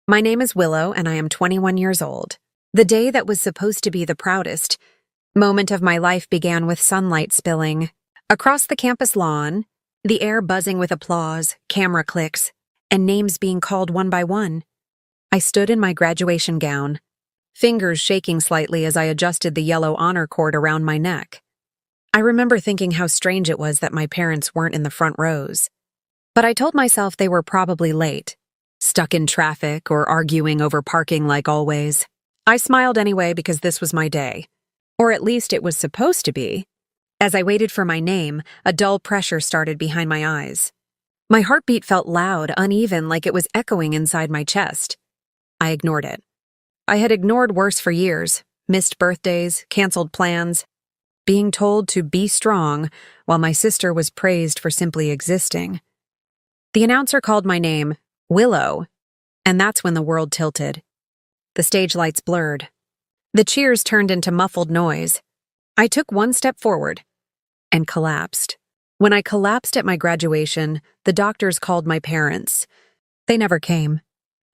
My name is Willow, and I am 21 years old. The day that was supposed to be the proudest moment of my life began with sunlight spilling across the campus lawn, the air buzzing with applause, camera clicks, and names being called one by one. I stood in my graduation gown, fingers shaking slightly as I adjusted the yellow honor cord around my neck. I remember thinking how strange it was that my parents weren't in the front rows. But I told myself they were probably late, stuck in traffic or arguing over parking like always. I smiled anyway because this was my day. Or at least it was supposed to be. As I waited for my name, a dull pressure started behind my eyes. My heartbeat felt loud, uneven, like it was echoing inside my chest. I ignored it. I had ignored worse for years, missed birthdays, canceled plans, being told to be strong while my sister was praised for simply existing. The announcer called my name, Willow, and that's when the world tilted. The stage lights blurred. The cheers turned into muffled noise. I took one step forward and collapsed. When I collapsed at my graduation, the doctors called my parents. They never came.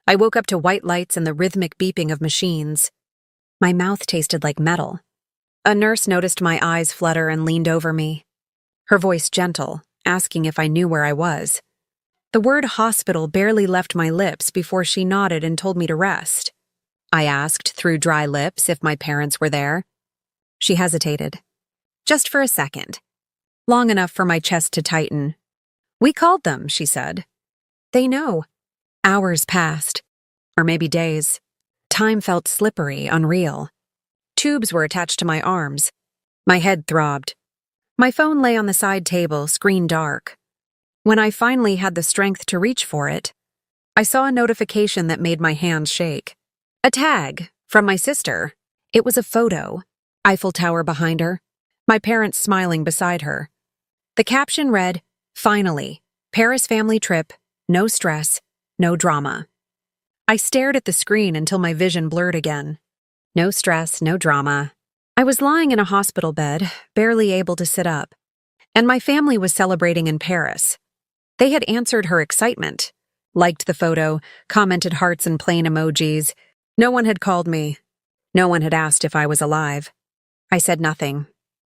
I woke up to white lights and the rhythmic beeping of machines. My mouth tasted like metal. A nurse noticed my eyes flutter and leaned over me, her voice gentle, asking if I knew where I was. The word hospital barely left my lips before she nodded and told me to rest. I asked, through dry lips, if my parents were there. She hesitated. Just for a second. Long enough for my chest to tighten. "We called them," she said. "They know." Hours passed. Or maybe days. Time felt slippery, unreal. Tubes were attached to my arms. My head throbbed. My phone lay on the side table, screen dark. When I finally had the strength to reach for it, I saw a notification that made my hands shake. A tag from my sister. It was a photo. Eiffel Tower behind her. My parents smiling beside her. The caption read, "Finally, Paris family trip, no stress, no drama." I stared at the screen until my vision blurred again. No stress, no drama. I was lying in a hospital bed, barely able to sit up, and my family was celebrating in Paris. They had answered her excitement, liked the photo, commented hearts and plain emojis. No one had called me. No one had asked if I was alive. I said nothing.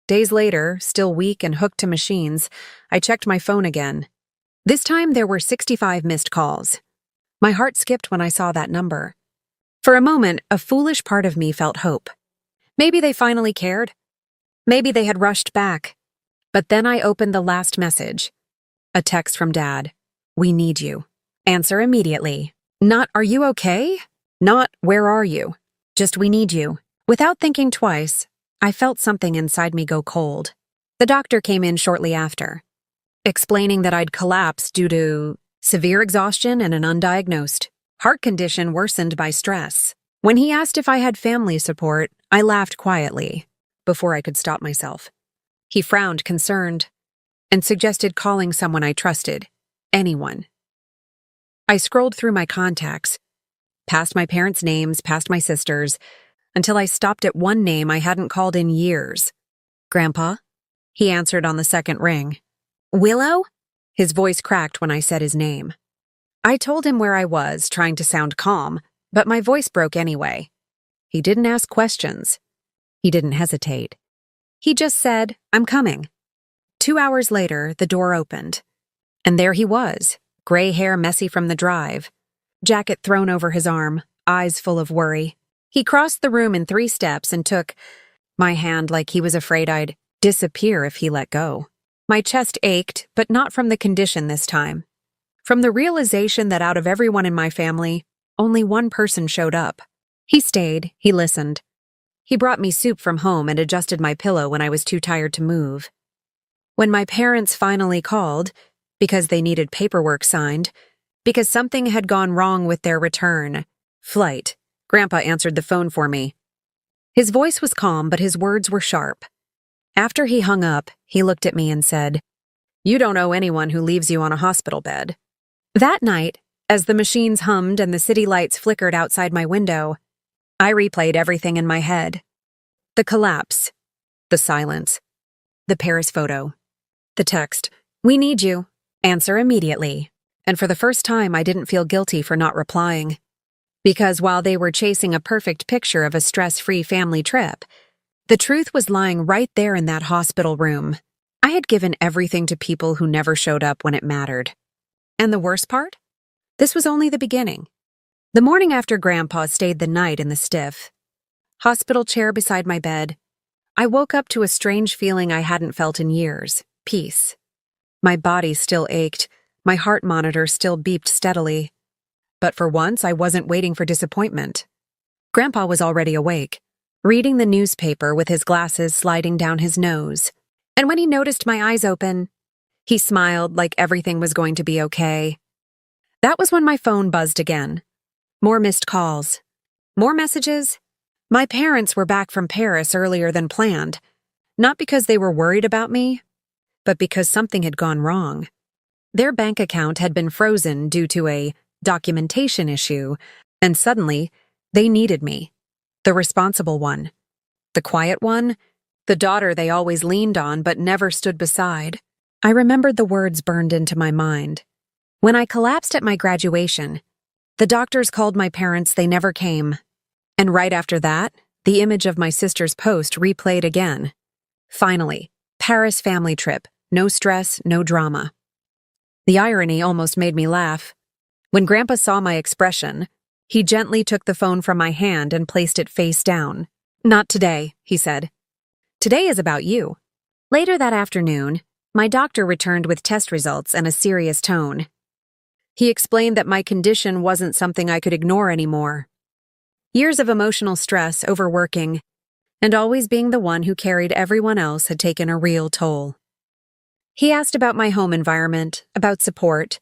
Days later, still weak and hooked to machines, I checked my phone again. This time there were 65 missed calls. My heart skipped when I saw that number. For a moment, a foolish part of me felt hope. Maybe they finally cared. Maybe they had rushed back. But then I opened the last message. A text from Dad. "We need you. Answer immediately." Not, "Are you okay?" Not, "Where are you?" Just, "We need you." Without thinking twice, I felt something inside me go cold. The doctor came in shortly after, explaining that I'd collapsed due to severe exhaustion and an undiagnosed heart condition worsened by stress. When he asked if I had family support, I laughed quietly, before I could stop myself. He frowned, concerned, and suggested calling someone I trusted. Anyone. I scrolled through my contacts, past my parents' names, past my sister's, until I stopped at one name I hadn't called in years. "Grandpa?" He answered on the second ring. "Willow?" His voice cracked when I said his name. I told him where I was, trying to sound calm, but my voice broke anyway. He didn't ask questions. He didn't hesitate. He just said, "I'm coming." 2 hours later, the door opened. And there he was, gray hair messy from the drive, jacket thrown over his arm, eyes full of worry. He crossed the room in 3 steps and took my hand like he was afraid I'd disappear if he let go. My chest ached, but not from the condition this time. From the realization that out of everyone in my family, only one person showed up. He stayed, he listened. He brought me soup from home and adjusted my pillow when I was too tired to move. When my parents finally called, because they needed paperwork signed, because something had gone wrong with their return flight, Grandpa answered the phone for me. His voice was calm, but his words were sharp. After he hung up, he looked at me and said, "You don't owe anyone who leaves you on a hospital bed." That night, as the machines hummed and the city lights flickered outside my window, I replayed everything in my head. The collapse, the silence, the Paris photo, the text, "We need you. Answer immediately." And for the first time, I didn't feel guilty for not replying. Because while they were chasing a perfect picture of a stress-free family trip, the truth was lying right there in that hospital room. I had given everything to people who never showed up when it mattered. And the worst part? This was only the beginning. The morning after Grandpa stayed the night in the stiff hospital chair beside my bed, I woke up to a strange feeling I hadn't felt in years: peace. My body still ached, my heart monitor still beeped steadily. But for once, I wasn't waiting for disappointment. Grandpa was already awake, reading the newspaper with his glasses sliding down his nose. And when he noticed my eyes open, he smiled like everything was going to be okay. That was when my phone buzzed again. More missed calls. More messages. My parents were back from Paris earlier than planned, not because they were worried about me, but because something had gone wrong. Their bank account had been frozen due to a documentation issue, and suddenly, they needed me. The responsible one. The quiet one. The daughter they always leaned on but never stood beside. I remembered the words burned into my mind. When I collapsed at my graduation, the doctors called my parents, they never came. And right after that, the image of my sister's post replayed again. Finally, Paris family trip. No stress, no drama. The irony almost made me laugh. When Grandpa saw my expression, he gently took the phone from my hand and placed it face down. "Not today," he said. "Today is about you." Later that afternoon, my doctor returned with test results and a serious tone. He explained that my condition wasn't something I could ignore anymore. Years of emotional stress, overworking, and always being the one who carried everyone else had taken a real toll. He asked about my home environment, about support,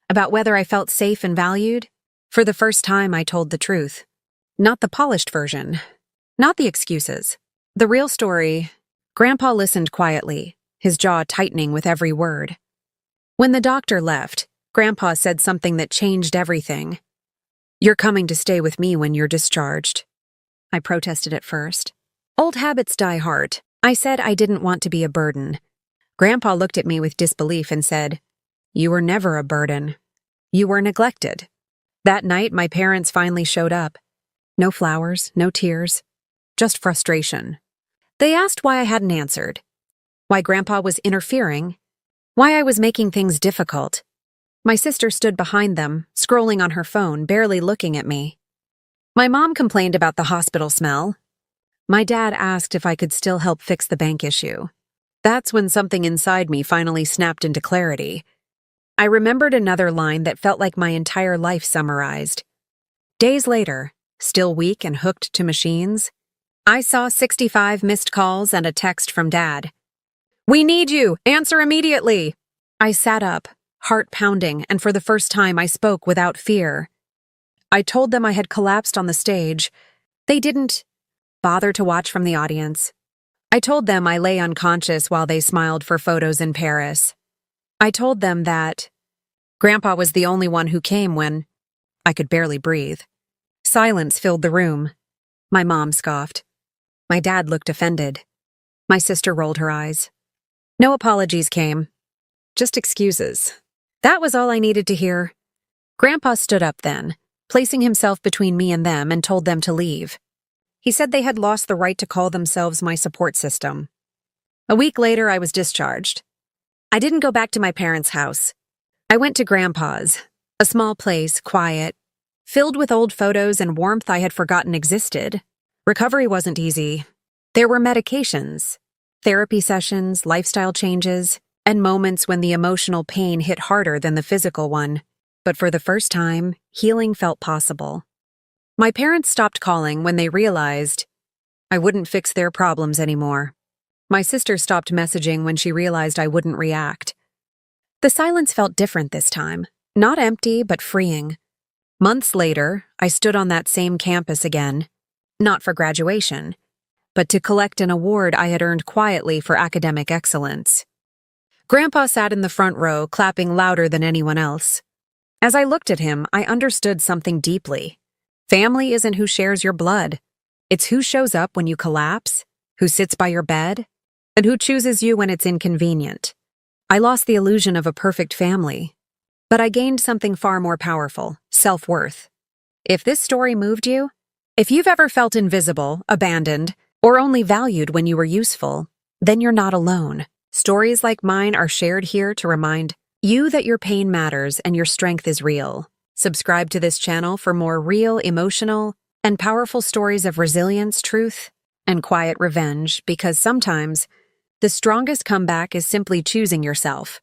about whether I felt safe and valued. For the first time, I told the truth. Not the polished version. Not the excuses. The real story. Grandpa listened quietly, his jaw tightening with every word. When the doctor left, Grandpa said something that changed everything. "You're coming to stay with me when you're discharged." I protested at first. Old habits die hard. I said I didn't want to be a burden. Grandpa looked at me with disbelief and said, "You were never a burden. You were neglected." That night, my parents finally showed up. No flowers, no tears, just frustration. They asked why I hadn't answered, why Grandpa was interfering, why I was making things difficult. My sister stood behind them, scrolling on her phone, barely looking at me. My mom complained about the hospital smell. My dad asked if I could still help fix the bank issue. That's when something inside me finally snapped into clarity. I remembered another line that felt like my entire life summarized. Days later, still weak and hooked to machines, I saw 65 missed calls and a text from Dad. "We need you! Answer immediately!" I sat up, heart pounding, and for the first time I spoke without fear. I told them I had collapsed on the stage. They didn't bother to watch from the audience. I told them I lay unconscious while they smiled for photos in Paris. I told them that Grandpa was the only one who came when I could barely breathe. Silence filled the room. My mom scoffed. My dad looked offended. My sister rolled her eyes. No apologies came. Just excuses. That was all I needed to hear. Grandpa stood up then, placing himself between me and them, and told them to leave. He said they had lost the right to call themselves my support system. A week later, I was discharged. I didn't go back to my parents' house. I went to Grandpa's, a small place, quiet, filled with old photos and warmth I had forgotten existed. Recovery wasn't easy. There were medications, therapy sessions, lifestyle changes, and moments when the emotional pain hit harder than the physical one. But for the first time, healing felt possible. My parents stopped calling when they realized I wouldn't fix their problems anymore. My sister stopped messaging when she realized I wouldn't react. The silence felt different this time, not empty, but freeing. Months later, I stood on that same campus again, not for graduation, but to collect an award I had earned quietly for academic excellence. Grandpa sat in the front row, clapping louder than anyone else. As I looked at him, I understood something deeply. Family isn't who shares your blood. It's who shows up when you collapse, who sits by your bed, and who chooses you when it's inconvenient. I lost the illusion of a perfect family, but I gained something far more powerful: self-worth. If this story moved you, if you've ever felt invisible, abandoned, or only valued when you were useful, then you're not alone. Stories like mine are shared here to remind you that your pain matters and your strength is real. Subscribe to this channel for more real, emotional, and powerful stories of resilience, truth, and quiet revenge, because sometimes the strongest comeback is simply choosing yourself.